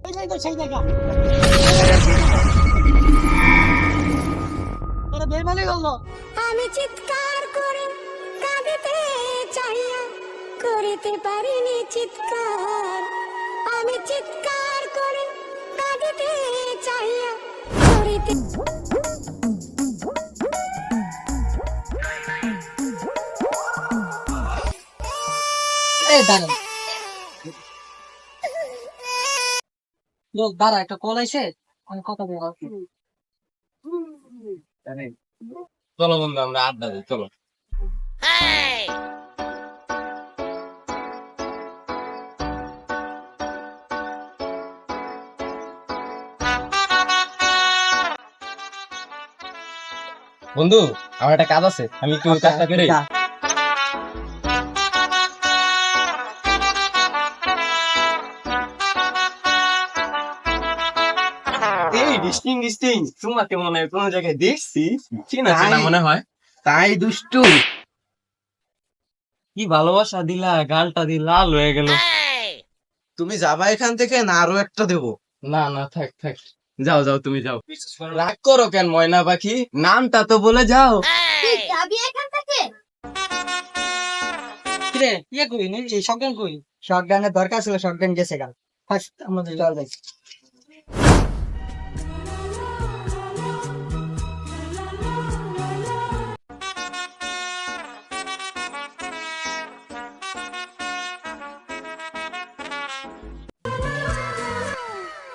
এটাই তো সেই জায়গা। তোরা বেমানি করলো। আমি চিৎকার করে কাঁদিতে চাইয়া করিতে পারিনি চিৎকার। আমি চিৎকার করে কাঁদিতে চাইয়া করিতে এই দাঁড়ান লোক, দাঁড়া, একটা কল আইছে, আমি কথা বলবো। চলো বন্ধু আমরা আড্ডা দিই, চলো। বন্ধু আমার একটা কাজ আছে, আমি একটু কাজটা করে এই ডিস্টিং তোমাকে মনে হয় কোনো জায়গায় দেখছি, চেনা চেনা মনে হয়। তাই দুষ্টু, কি ভালোবাসা দিলা, গালটা দিয়ে লাল হয়ে গেল। তুমি যাবা এখান থেকে না আরো একটা দেবো? না না থাক থাক, যাও যাও তুমি যাও। রাগ করো কেন ময়না পাখি, নামটা তো বলে যাও। তুই যাবি এখান থেকে? কিরে ইয়ে কই নি, এই শটগান কই? শটগানের দরকার ছিল, শটগান গেছে গাল। ফার্স্ট আমাদের চল যাই।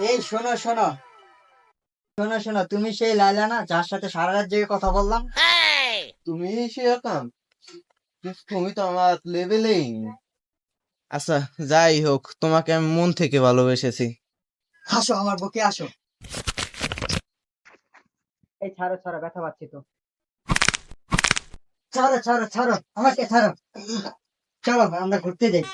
এই শোনো শোনো শোনো শোনো, তুমি সেই লাইলা না যার সাথে সারা রাত জেগে কথা বললাম? তুমি সে একাম, তুমি তো আমার লেভেলেই। আচ্ছা যাই হোক, তোমাকে আমি মন থেকে ভালোবেসেছি। আসো আমার বুকে আসো। এই ছাড়ো ছাড়ো, ব্যথা পাচ্ছি তো। ছাড়ো ছাড়ো ছাড়ো, আমাকে ছাড়ো। চলো আমরা ঘুরতে যাই।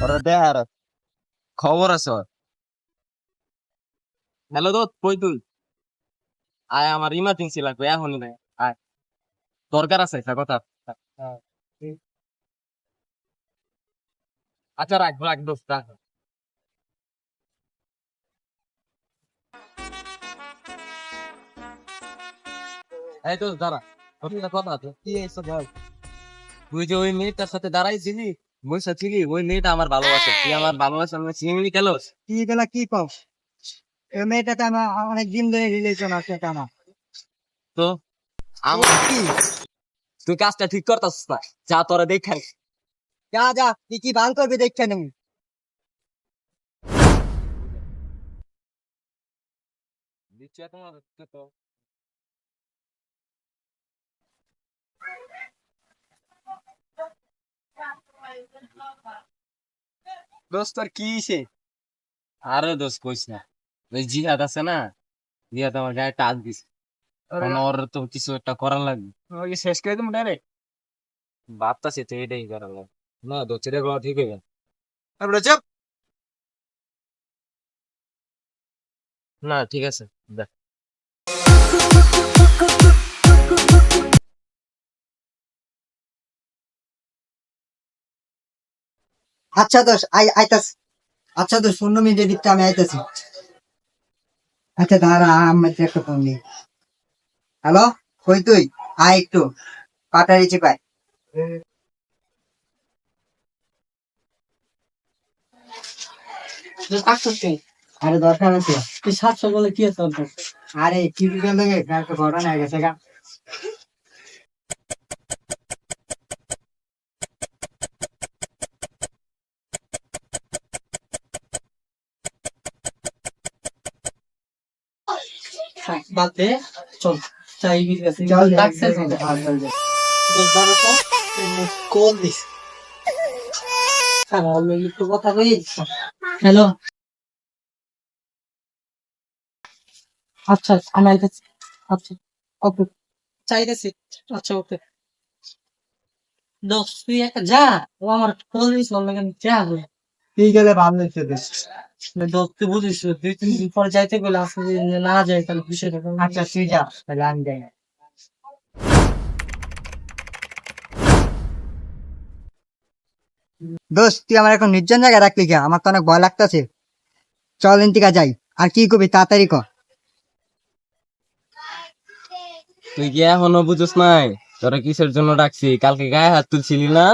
ওরা দেখার খবর আছে ওর। হ্যালো দোস্ত, কই তুই? আয়, আমার ইমার্জেন্সি লাগবে এখনই, নাই আয়, দরকার আছে একটা কথা। আচ্ছা রাখ রাখ দোস্ত, রাখ। এই তো দাঁড়া, তোর একটা কথা আছে। কি এসব বল। তুই যে ওই মেয়েটার সাথে দাঁড়াইছিলি, বসেছিলি, ওই মেয়েটা আমার ভালোবাসে। তুই আমার ভালোবাসা আমি চিংড়ি খেলোস? কি বেলা কি পাও? এই মেয়েটাতে আমার অনেক দিন ধরে রিলেশন আছে আমার। তো আমার কি, তুই কাজটা ঠিক করতেছিস না, যা তোরা দেখাই। যা যা, তুই কি বাল করবি দেখে নেব। দোস্ত তোর কি হইছে? আরে দোস্ত কইস না, ওই জিহাদ আছে না, জিহাদ আমার গায়ে টাচ দিছে। এখন ওর তো কিছু একটা করার লাগবে। ওই শেষ করে দেবো ডাইরেক্ট। ভাবতাছি তো এটাই করার লাগবে। না দোস্ত, এটা করা ঠিক হইবে না। তারপরে চাপ। না ঠিক আছে, দেখ। আচ্ছা দোষ আইতাস। আচ্ছা দোষ 15 মিনিটের ভিতরে আমি আইতাছি। আচ্ছা দাঁড়া, আমি একটা ফোন দিই। হ্যালো, কই তুই? আয় একটু পাটারি চিপায়। আরে দরকার আছে। তুই 700 বলে কি আছে দরকার? আরে কি বিকেল থেকে একটা ঘটনা হয়ে গেছে গা। বাদ দে, চল চাই গেছে। চল ডাকছে, চল। 10-12 কোল দিস। একটু কথা কই। হ্যালো, আচ্ছা আমি আইতেছি। আচ্ছা ওকে, চাইতেছি। আচ্ছা ওকে, দোস্ত তুই একটা যা, ও আমার ফোন দিস বল কেন যা বলে। ঠিক আছে ভালো হয়েছে বেশ। দোস্ত তুই বুঝিস তো, 2-3 দিন পরে যাইতে গেলে আসলে যদি না যায় তাহলে বিষয়টা কেমন? আচ্ছা তুই যা, তাহলে আমি যাই। দোস্ত তুই আমার এখন নির্জন জায়গায় রাখলি কে? আমার তো অনেক ভয় লাগতেছে। চল এনতিকা যাই। আর কি করবি তাড়াতাড়ি কর। তুই কি এখনো বুঝোস নাই তোরা কিসের জন্য ডাকছি? কালকে গায়ে হাত তুলছিলি না?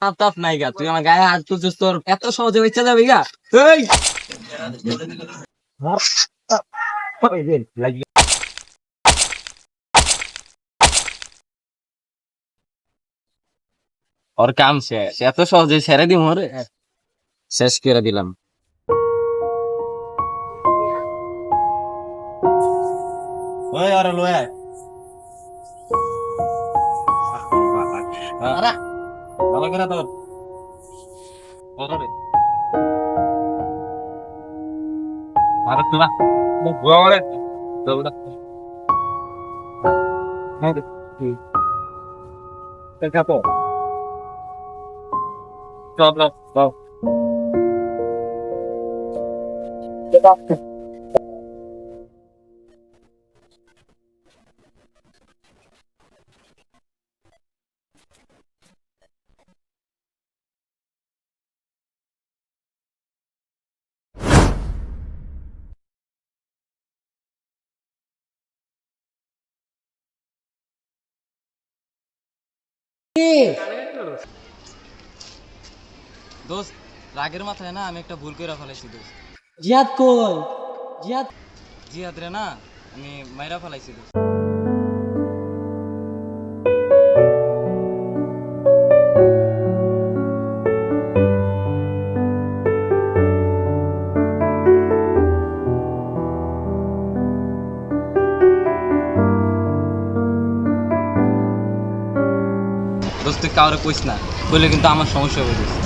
তাপ তাপ নাই গা, তুই আমার গায়ে হাত তুলছিস, তোর এত সহজে ইচ্ছা যাবে গা? এই ওর কাম শেষ, এত সহজে ছেড়ে দিম ওরে? শেষ করে দিলাম। ওই আরে লয়ে আরে ভালো করে তোর বড়রে আরে তুই না বড়রে দৌড়া হ্যাঁ দেখা তো চল চল চল দোস্ত রাগের মাথায় না আমি একটা ভুল করে ফেলাইছি দোস্ত। জিয়াদ কই? জিয়াদ জিহাদ রে না আমি মাইরা ফেলাইছি দোস্ত। দোস্ত তুই কাউরে কইস না, কইলে কিন্তু আমার সমস্যা হবে দোস্ত।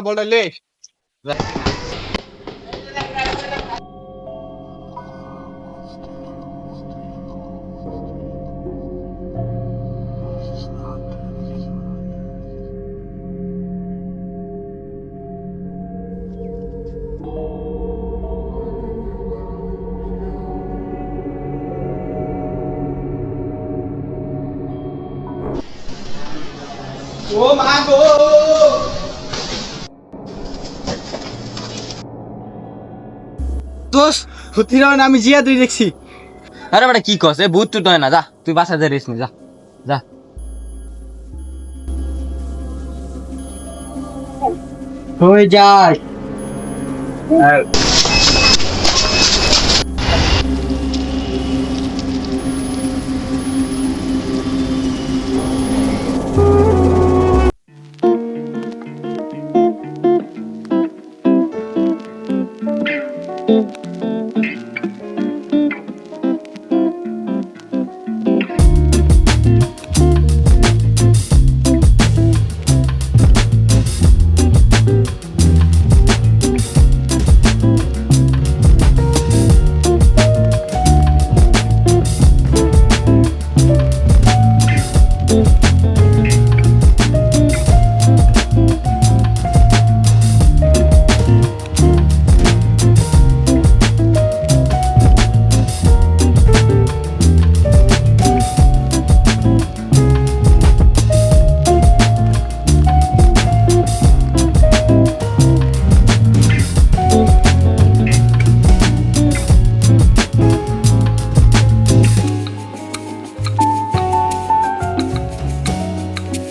বলটা লে ও মা গো দোস্ত সত্যি না আমি জিয়া তুই দেখছি। আরে বেটা কি কস? এ ভূত টুত হয় না, যা তুই বাসা যা রেস্ট নে, যা যা। হয়ে যায়।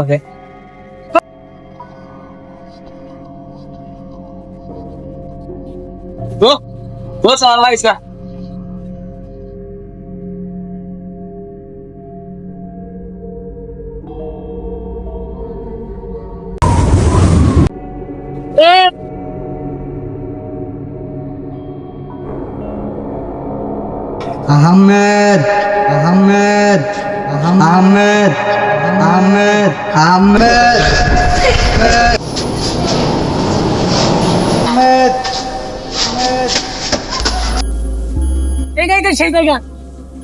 ওকে, দোস্ত আমার লাগিস না। আহমেদ আহমেদ আহমেদ আহমেদ আহমেদ আহমেদ এটাই তো সেই জায়গা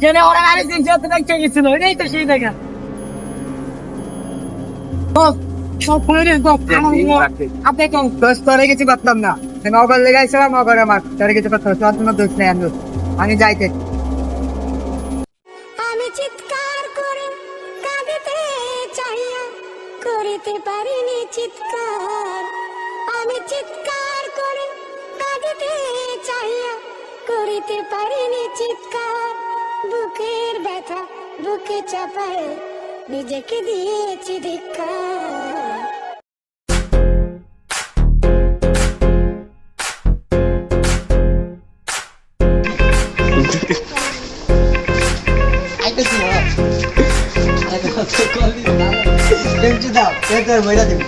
যেখানে ওরা আরেক দিন যত দেখতে গেছিল এটাই তো সেই জায়গা সব ফোনে আপনি কোন দোষ করে কিছু পারতাম না নগর লেগাইছিলাম নগরে আমার তোর কিছু পারতাম তোর কোনো দোষ নেই আমি যাইতে আমি চিৎকার করে কাঁদিতে চাইয়া করিতে পারিনি চিৎকার আমি চিৎকার করে কাঁদিতে চাইয়া করিতে পারিনি চিৎকার বুকের ব্যথা বুকে চাপায় নিজেকে দিয়েছি ধিক্কার দাও বইটা দিবি